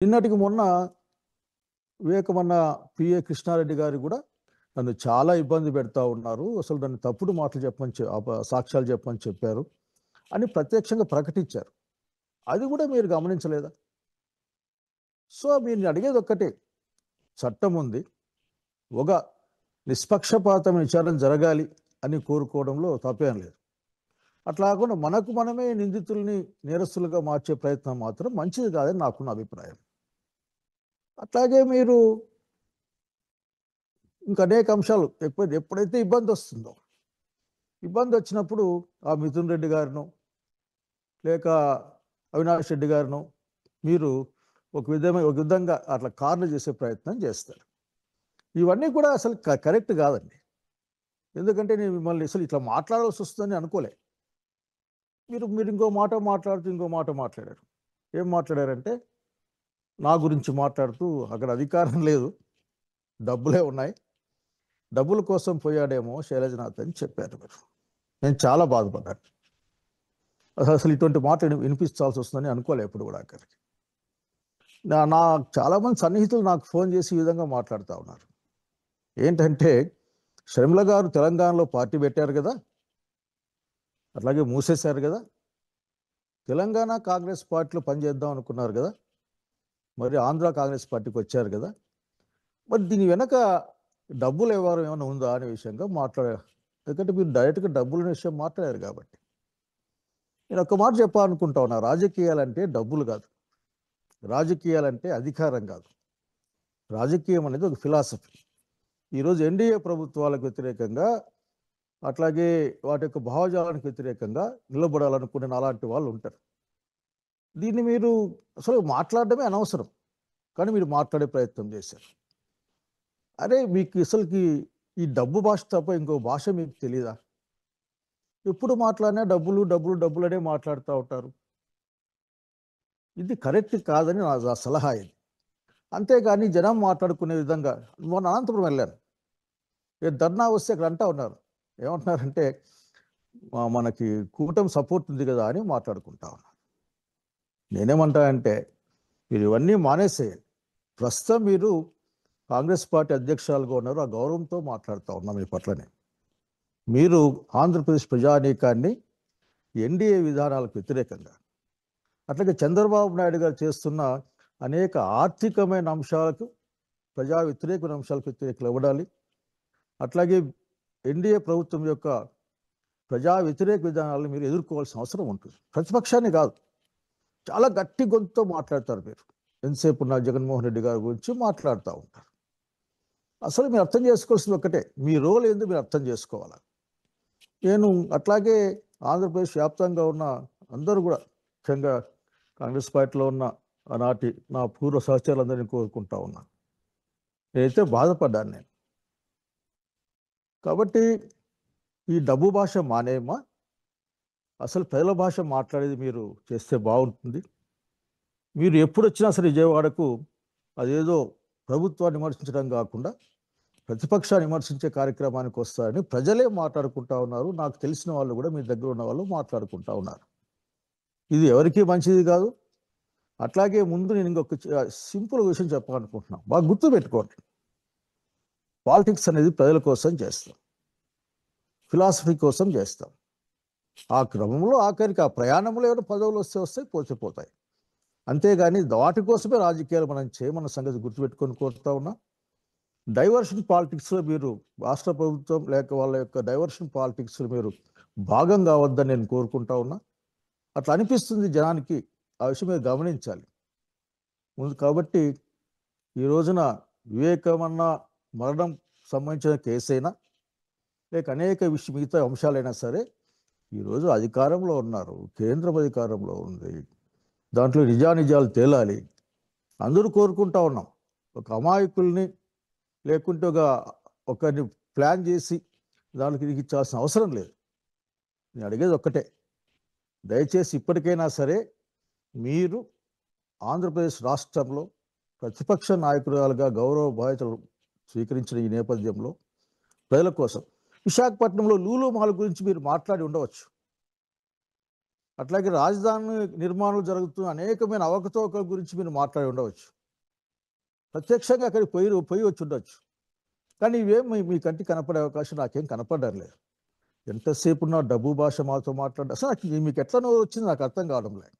నిన్నటికి మొన్న వివేకమన్న పిఏ కృష్ణారెడ్డి గారు కూడా నన్ను చాలా ఇబ్బంది పెడతా ఉన్నారు. అసలు నన్ను తప్పుడు మాటలు చెప్పమని సాక్ష్యాలు చెప్పమని చెప్పారు అని ప్రత్యక్షంగా ప్రకటించారు. అది కూడా మీరు గమనించలేదా? సో మీరు అడిగేది ఒక్కటే, చట్టం ఉంది, ఒక నిష్పక్షపాతమైన విచారణ జరగాలి అని కోరుకోవడంలో తప్పేం లేదు. అట్లా కాకుండా మనకు మనమే నిందితుల్ని నేరస్తులుగా మార్చే ప్రయత్నం మాత్రం మంచిది కాదని నాకున్న అభిప్రాయం. అట్లాగే మీరు ఇంకా అనేక అంశాలు ఎప్పుడైతే ఇబ్బంది వస్తుందో, ఇబ్బంది వచ్చినప్పుడు ఆ మిథున్ రెడ్డి గారిను లేక అవినాష్ రెడ్డి గారిను మీరు ఒక విధంగా అట్లా కార్లు చేసే ప్రయత్నం చేస్తారు. ఇవన్నీ కూడా అసలు కరెక్ట్ కాదండి. ఎందుకంటే నేను మిమ్మల్ని అసలు ఇట్లా మాట్లాడాల్సి వస్తుందని అనుకోలే. మీరు ఇంకో మాట మాట్లాడుతూ ఇంకో మాట మాట్లాడారు. ఏం మాట్లాడారంటే, నా గురించి మాట్లాడుతూ అక్కడ అధికారం లేదు, డబ్బులే ఉన్నాయి, డబ్బుల కోసం పోయాడేమో శైలజనాథ్ అని చెప్పారు మీరు. నేను చాలా బాధపడ్డాను. అసలు ఇటువంటి మాట వినిపించాల్సి వస్తుందని అనుకోలే ఎప్పుడు కూడా. అక్కడికి నా చాలామంది సన్నిహితులు నాకు ఫోన్ చేసి ఈ విధంగా మాట్లాడుతూ ఉన్నారు. ఏంటంటే, షర్మిల గారు తెలంగాణలో పార్టీ పెట్టారు కదా, అట్లాగే మూసేశారు కదా, తెలంగాణ కాంగ్రెస్ పార్టీలో పనిచేద్దాం అనుకున్నారు కదా, మరి ఆంధ్ర కాంగ్రెస్ పార్టీకి వచ్చారు కదా, మరి దీని వెనక డబ్బులు వ్యవహారం ఏమైనా ఉందా అనే విషయంగా మాట్లాడారు. ఎందుకంటే మీరు డైరెక్ట్గా డబ్బుల విషయం మాట్లాడారు కాబట్టి. నేను ఒక మాట చెప్పాలనుకుంటా ఉన్నా, రాజకీయాలంటే డబ్బులు కాదు, రాజకీయాలంటే అధికారం కాదు, రాజకీయం అనేది ఒక ఫిలాసఫీ. ఈరోజు ఎన్డీఏ ప్రభుత్వాలకు వ్యతిరేకంగా, అట్లాగే వాటి యొక్క భావజాలానికి వ్యతిరేకంగా నిలబడాలనుకునే అలాంటి వాళ్ళు ఉంటారు. దీన్ని మీరు అసలు మాట్లాడడమే అనవసరం, కానీ మీరు మాట్లాడే ప్రయత్నం చేశారు. అరే, మీకు అసలుకి ఈ డబ్బు భాష తప్ప ఇంకో భాష మీకు తెలీదా? ఎప్పుడు మాట్లాడినా డబ్బులు డబ్బులు డబ్బులు అనే మాట్లాడుతూ ఉంటారు. ఇది కరెక్ట్ కాదని నా సలహా ఇది. అంతేగాని జనం మాట్లాడుకునే విధంగా. మొన్న అనంతపురం వెళ్ళాను, ధర్నా వస్తే అక్కడ అంటా ఉన్నారు, ఏమంటున్నారంటే మనకి కూటమి సపోర్ట్ ఉంది కదా అని మాట్లాడుకుంటా ఉన్నారు. నేనేమంటా అంటే, మీరు ఇవన్నీ మానేసేయండి. ప్రస్తుతం మీరు కాంగ్రెస్ పార్టీ అధ్యక్షురాలుగా ఉన్నారు, ఆ గౌరవంతో మాట్లాడుతూ ఉన్నాం మీ పట్లనే. మీరు ఆంధ్రప్రదేశ్ ప్రజానీకాన్ని ఎన్డీఏ విధానాలకు వ్యతిరేకంగా, అట్లాగే చంద్రబాబు నాయుడు గారు చేస్తున్న అనేక ఆర్థికమైన అంశాలకు, ప్రజా వ్యతిరేకమైన అంశాలకు వ్యతిరేకలు ఇవ్వడాలి. అట్లాగే ఎన్డీఏ ప్రభుత్వం యొక్క ప్రజా వ్యతిరేక విధానాలను మీరు ఎదుర్కోవాల్సిన అవసరం ఉంటుంది. ప్రతిపక్షాన్ని కాదు, చాలా గట్టి గొంతుతో మాట్లాడతారు మీరు. ఎంతసేపు ఉన్న జగన్మోహన్ రెడ్డి గారి గురించి మాట్లాడుతూ ఉంటారు. అసలు మీరు అర్థం చేసుకోవాల్సింది ఒక్కటే, మీ రోల్ ఏందో మీరు అర్థం చేసుకోవాలి. నేను అట్లాగే ఆంధ్రప్రదేశ్ వ్యాప్తంగా ఉన్న అందరూ కూడా, ముఖ్యంగా కాంగ్రెస్ పార్టీలో ఉన్న ఆనాటి నా పూర్వ సహచరులందరినీ కోరుకుంటా ఉన్నా. నేనైతే బాధపడ్డాను నేను. కాబట్టి ఈ డబ్బు భాష మానేయమా, అసలు ప్రజల భాష మాట్లాడేది మీరు చేస్తే బాగుంటుంది. మీరు ఎప్పుడు వచ్చినా సరే విజయవాడకు అదేదో ప్రభుత్వాన్ని విమర్శించడం కాకుండా ప్రతిపక్షాన్ని విమర్శించే కార్యక్రమానికి వస్తారని ప్రజలే మాట్లాడుకుంటా ఉన్నారు. నాకు తెలిసిన వాళ్ళు కూడా, మీ దగ్గర ఉన్న వాళ్ళు మాట్లాడుకుంటా ఉన్నారు. ఇది ఎవరికీ మంచిది కాదు. అట్లాగే ముందు నేను ఇంకొక సింపుల్ విషయం చెప్పాలనుకుంటున్నాను, బాగా గుర్తుపెట్టుకోండి. పాలిటిక్స్ అనేది ప్రజల కోసం చేస్తాం, ఫిలాసఫీ కోసం చేస్తాం. ఆ క్రమంలో ఆఖరికి ఆ ప్రయాణంలో ఏమైనా పదవులు వస్తాయి, పోతాయి. అంతేగాని వాటి కోసమే రాజకీయాలు మనం చేయమన్న సంగతి గుర్తుపెట్టుకొని కోరుతా ఉన్నా. డైవర్షన్ పాలిటిక్స్లో మీరు, రాష్ట్ర ప్రభుత్వం లేక వాళ్ళ యొక్క డైవర్షన్ పాలిటిక్స్లో మీరు భాగం కావద్దని నేను కోరుకుంటా ఉన్నా. అట్లా అనిపిస్తుంది జనానికి, ఆ విషయం మీరు గమనించాలి ముందు. కాబట్టి ఈ రోజున వివేకమన్న మరణం సంబంధించిన కేసైనా లేక అనేక మిగతా అంశాలైనా సరే, ఈరోజు అధికారంలో ఉన్నారు, కేంద్రం అధికారంలో ఉంది, దాంట్లో నిజానిజాలు తేలాలి. అందరూ కోరుకుంటా ఉన్నాం. ఒక అమాయకుల్ని లేకుంటే ఒకరిని ప్లాన్ చేసి దానికి ఇరికించాల్సిన అవసరం లేదు. నేను అడిగేది ఒక్కటే, దయచేసి ఇప్పటికైనా సరే మీరు ఆంధ్రప్రదేశ్ రాష్ట్రంలో ప్రతిపక్ష నాయకురాలుగా గౌరవ బాధ్యతలు స్వీకరించిన ఈ నేపథ్యంలో ప్రజల కోసం, విశాఖపట్నంలో లూలు మాల్ గురించి మీరు మాట్లాడి ఉండవచ్చు. అట్లాగే రాజధాని నిర్మాణం జరుగుతున్న అనేకమైన అవకతవకల గురించి మీరు మాట్లాడి ఉండవచ్చు. ప్రత్యక్షంగా అక్కడికి పోయి వచ్చి ఉండొచ్చు. కానీ ఇవేం మీ కంటికి కనపడే అవకాశం నాకేం కనపడలేదు. ఎంతసేపు నా డబ్బు భాష మాతో మాట్లాడ అసలు మీకు ఎట్లా వచ్చింది నాకు అర్థం కావడం లేదు.